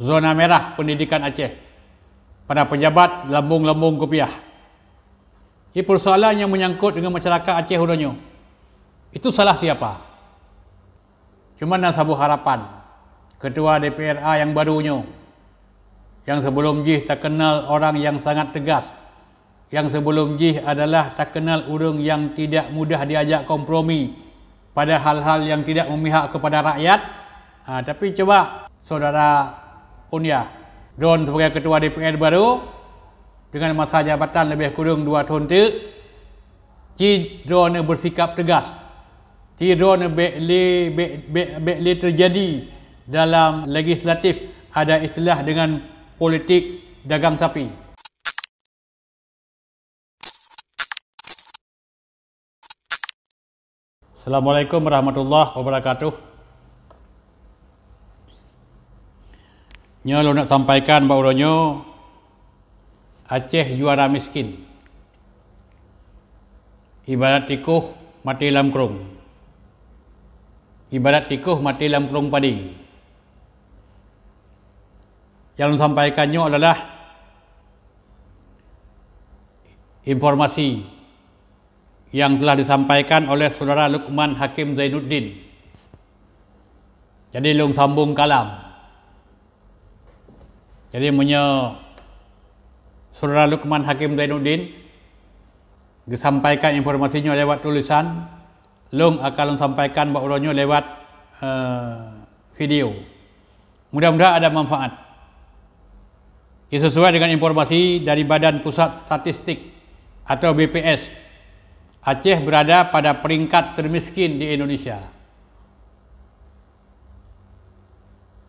zona merah pendidikan Aceh pada pejabat lambung-lambung kopiah. Ini persoalan yang menyangkut dengan masyarakat Aceh hudahnya. Itu salah siapa? Cuma Nasabuh Harapan, Ketua DPRA yang barunya, yang sebelum jih tak kenal orang yang sangat tegas, yang sebelum jih adalah tak kenal orang yang tidak mudah diajak kompromi pada hal-hal yang tidak memihak kepada rakyat. Tapi coba saudara Unia Don sebagai Ketua DPR baru dengan masa jabatan lebih kurang 2 tahun tu, Don bersikap tegas. Don terjadi dalam legislatif ada istilah dengan politik dagang sapi. Assalamualaikum warahmatullahi wabarakatuh. Lo nak sampaikan bahawanya Aceh juara miskin. Ibarat tikuh mati dalam kerung. Ibarat tikuh mati dalam kerung padi. Yang sampaikannya adalah informasi yang telah disampaikan oleh saudara Luqman Hakim Zainuddin. Jadi long sambung kalam. Jadi saudara Luqman Hakim Zainuddin disampaikan informasinya lewat tulisan, long akan sampaikan bahawa lewat video. Mudah-mudahan ada manfaat. Ia sesuai dengan informasi dari Badan Pusat Statistik atau BPS. Aceh berada pada peringkat termiskin di Indonesia.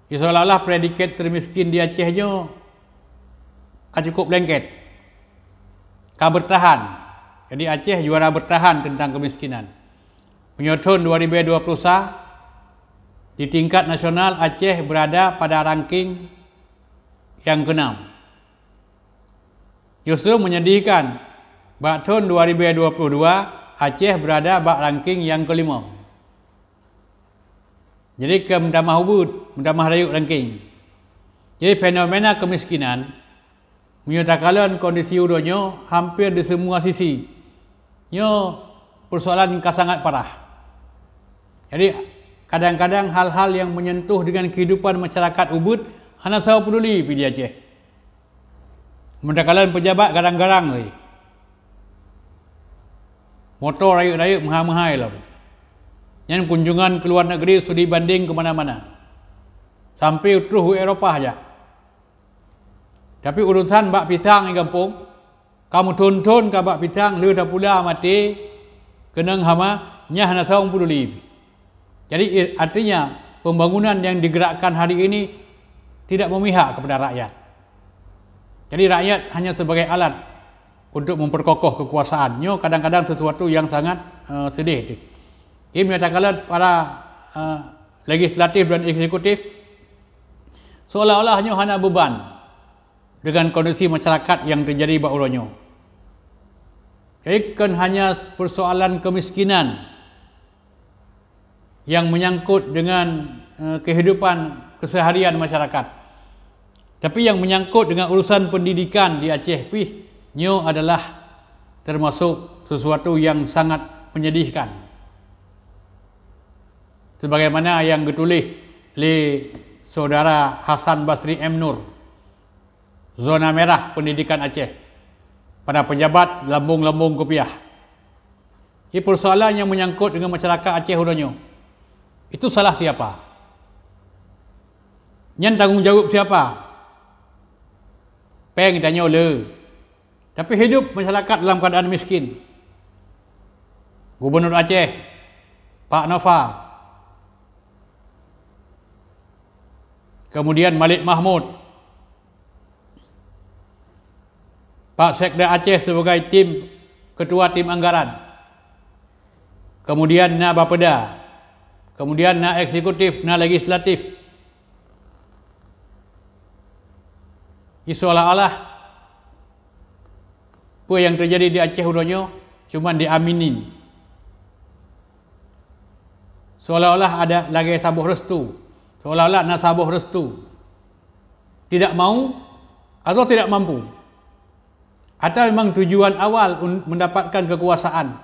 Seolah-olah predikat termiskin di Acehnya cukup blanket. Bertahan. Jadi Aceh juara bertahan tentang kemiskinan. Tahun 2020 di tingkat nasional Aceh berada pada ranking yang ke-6. Justru menyedihkan, pada tahun 2022 Aceh berada pada ranking yang ke-5. Jadi ke mentamah ubud, mentamah rayuk ranking. Jadi fenomena kemiskinan menyatakan kondisi udahnya hampir di semua sisi. Nya persoalan yang sangat parah. Jadi kadang-kadang hal-hal yang menyentuh dengan kehidupan masyarakat ubud hanya saya peduli di Aceh. Mentakkan pejabat garang-garang motor rayuk-rayuk mahal-mahal lah. Yang kunjungan ke luar negeri sudah dibanding ke mana-mana. Sampai terus ke Eropah saja. Tapi urusan bak pisang di kampung, kamu tonton ke bak pisang, lu dah pula mati, kenang hama, nyah nak tahu peduli. Jadi artinya pembangunan yang digerakkan hari ini tidak memihak kepada rakyat. Jadi rakyat hanya sebagai alat untuk memperkokoh kekuasaannya, kadang-kadang sesuatu yang sangat sedih itu. Ia menyatakan para legislatif dan eksekutif seolah-olahnya hanya beban dengan kondisi masyarakat yang terjadi bauranya. Jadi kan hanya persoalan kemiskinan yang menyangkut dengan kehidupan keseharian masyarakat. Tapi yang menyangkut dengan urusan pendidikan di Aceh nyo adalah termasuk sesuatu yang sangat menyedihkan. Sebagaimana yang ditulis oleh saudara Hasan Basri M. Nur, zona merah pendidikan Aceh pada pejabat lambung-lambung kopiah. Ini persoalan yang menyangkut dengan masyarakat Aceh hudahnya. Itu salah siapa? Yang tanggungjawab siapa? Peng tanya le. Tapi hidup masyarakat dalam keadaan miskin. Gubernur Aceh, Pak Nova, kemudian Malik Mahmud, Pak Sekda Aceh sebagai ketua tim anggaran, kemudian na Bapeda, kemudian na eksekutif, na legislatif. Seolah-olah apa yang terjadi di Aceh hudahnya cuma diaminin. Seolah-olah ada lagi sabuh restu. Seolah-olah nak sabuh restu. tidak mau atau tidak mampu, atau memang tujuan awal mendapatkan kekuasaan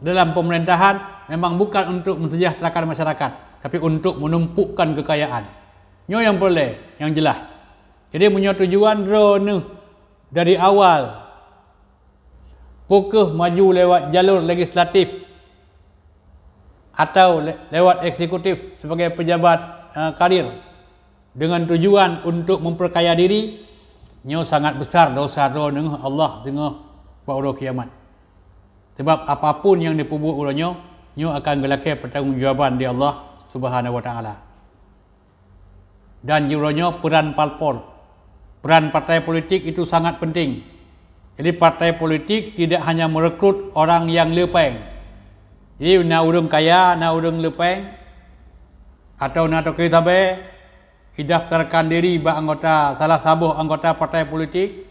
dalam pemerintahan memang bukan untuk mensejahterakan masyarakat, tapi untuk menumpukkan kekayaan. Nyo yang boleh, yang jelas. Jadi punya tujuan drone dari awal fokus maju lewat jalur legislatif atau lewat eksekutif sebagai pejabat karir dengan tujuan untuk memperkaya diri, nyo sangat besar dosa dengan Allah dengan pada kiamat. Sebab apapun yang diperbuat oleh nyo akan gelakir pertanggungjawaban di Allah Subhanahu wa taala. Dan jurunya peran parpol, peran partai politik itu sangat penting. Jadi partai politik tidak hanya merekrut orang yang lepeng. Jadi nak urang kaya, nak urang lepeng, atau nak kereta be, daftarkan diri bak anggota salah satu anggota partai politik,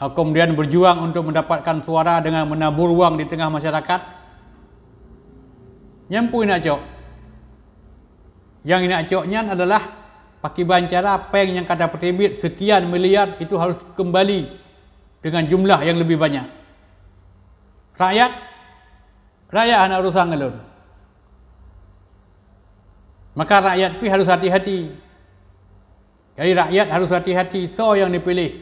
kemudian berjuang untuk mendapatkan suara dengan menabur wang di tengah masyarakat. Nyampu nak cok. Yang nak coknya adalah pakai bancara peng yang kata petibit sekian miliar itu harus kembali dengan jumlah yang lebih banyak. Rakyat anak urusan ngelun. Maka rakyat pun harus hati-hati. Jadi rakyat harus hati-hati so yang dipilih.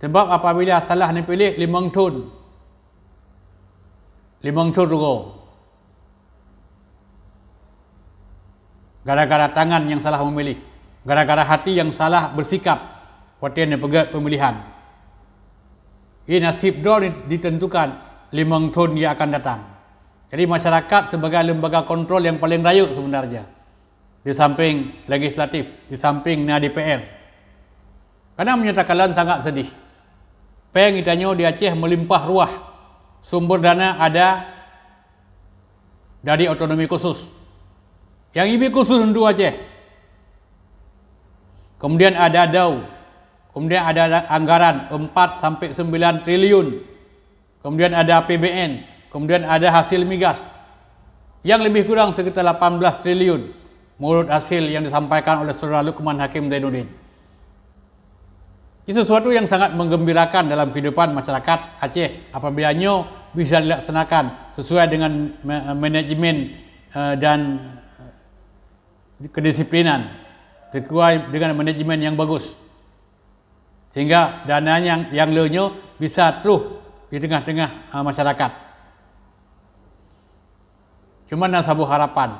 Sebab apabila salah dipilih 5 ton rugo. Gara-gara tangan yang salah memilih, gara-gara hati yang salah bersikap waktu yang pegat pemilihan. Ini nasib draw ditentukan 5 tahun dia akan datang. Jadi masyarakat sebagai lembaga kontrol yang paling rayu sebenarnya, di samping legislatif, di samping DPR. Karena menyatakan sangat sedih. Peng itanya di Aceh melimpah ruah, sumber dana ada dari otonomi khusus. Yang ini khusus untuk Aceh. Kemudian ada DAU. Kemudian ada anggaran 4 sampai 9 triliun. Kemudian ada APBN. Kemudian ada hasil migas. Yang lebih kurang sekitar 18 triliun. Menurut hasil yang disampaikan oleh Saudara Luqman Hakim Zainuddin. Itu sesuatu yang sangat menggembirakan dalam kehidupan masyarakat Aceh. Apabila nyo bisa dilaksanakan sesuai dengan manajemen dan kedisiplinan, sesuai dengan manajemen yang bagus, sehingga dana yang lenyo bisa terus di tengah-tengah masyarakat. Cuma nak sabu harapan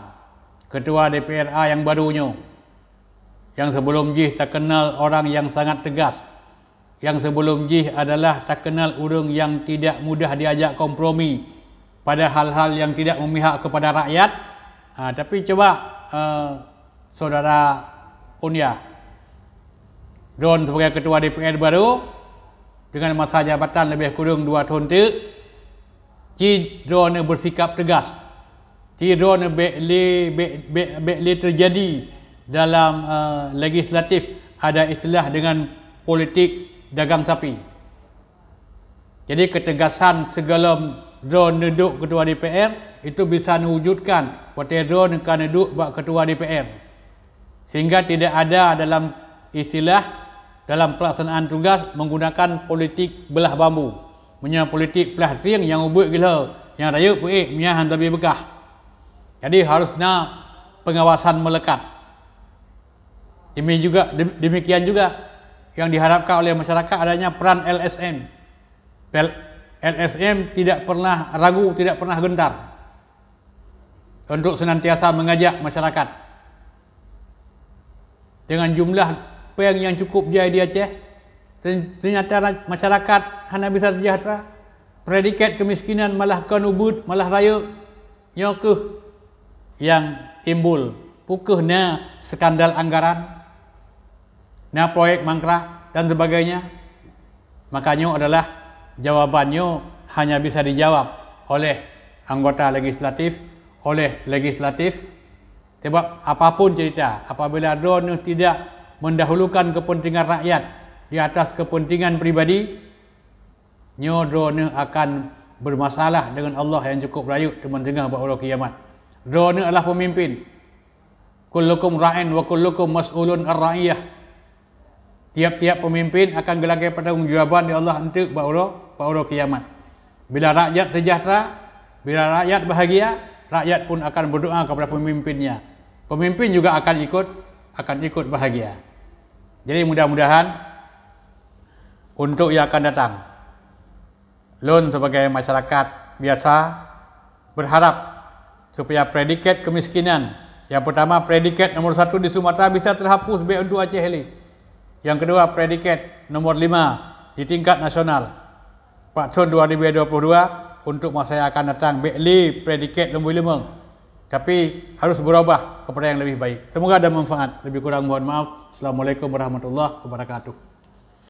ketua DPRA yang barunya, yang sebelum jih tak kenal orang yang sangat tegas, yang sebelum jih adalah tak kenal orang yang tidak mudah diajak kompromi pada hal-hal yang tidak memihak kepada rakyat. Tapi coba Saudara Unya Don sebagai ketua DPR baru dengan masa jabatan lebih kurang 2 tahun tu, Don bersikap tegas. Don be terjadi dalam legislatif ada istilah dengan politik dagang sapi. Jadi ketegasan segala Don duduk ketua DPR itu bisa mewujudkan waktu Don akan duduk bak ketua DPR. Sehingga tidak ada dalam istilah dalam pelaksanaan tugas menggunakan politik belah bambu. Punya politik belah ring yang ubut gila, yang raya puik, punya han lebih bekah. Jadi harusnya pengawasan melekat. Demikian juga yang diharapkan oleh masyarakat adanya peran LSM. LSM tidak pernah ragu, tidak pernah gentar untuk senantiasa mengajak masyarakat. Dengan jumlah peng yang cukup jaya di Aceh, ternyata masyarakat hanya bisa sejahtera. Predikat kemiskinan malah kanubut, malah raya. Nyokuh yang timbul. Pukuh na skandal anggaran, na proyek mangkrak dan sebagainya. Makanya adalah jawabannya hanya bisa dijawab oleh anggota legislatif, Sebab apapun cerita, apabila drone tidak mendahulukan kepentingan rakyat di atas kepentingan pribadi, nyo drone akan bermasalah dengan Allah yang cukup rayu tengah pada kiamat. Drone adalah pemimpin. Kullukum ra'in wa kullukum mas'ulun ar-ra'iyah. Tiap-tiap pemimpin akan gelagai pertanggungjawaban di Allah untuk bauro kiamat. Bila rakyat sejahtera, bila rakyat bahagia, rakyat pun akan berdoa kepada pemimpinnya. Pemimpin juga akan ikut bahagia. Jadi mudah-mudahan untuk yang akan datang, Lun sebagai masyarakat biasa berharap supaya predikat kemiskinan, yang pertama predikat nomor 1 di Sumatera bisa terhapus baik untuk Aceh ini. Yang kedua predikat nomor 5 di tingkat nasional. Pak tahun 2022 untuk masa yang akan datang baikli predikat nombor 5. Tapi harus berubah kepada yang lebih baik. Semoga ada manfaat. Lebih kurang mohon maaf. Assalamualaikum warahmatullahi wabarakatuh.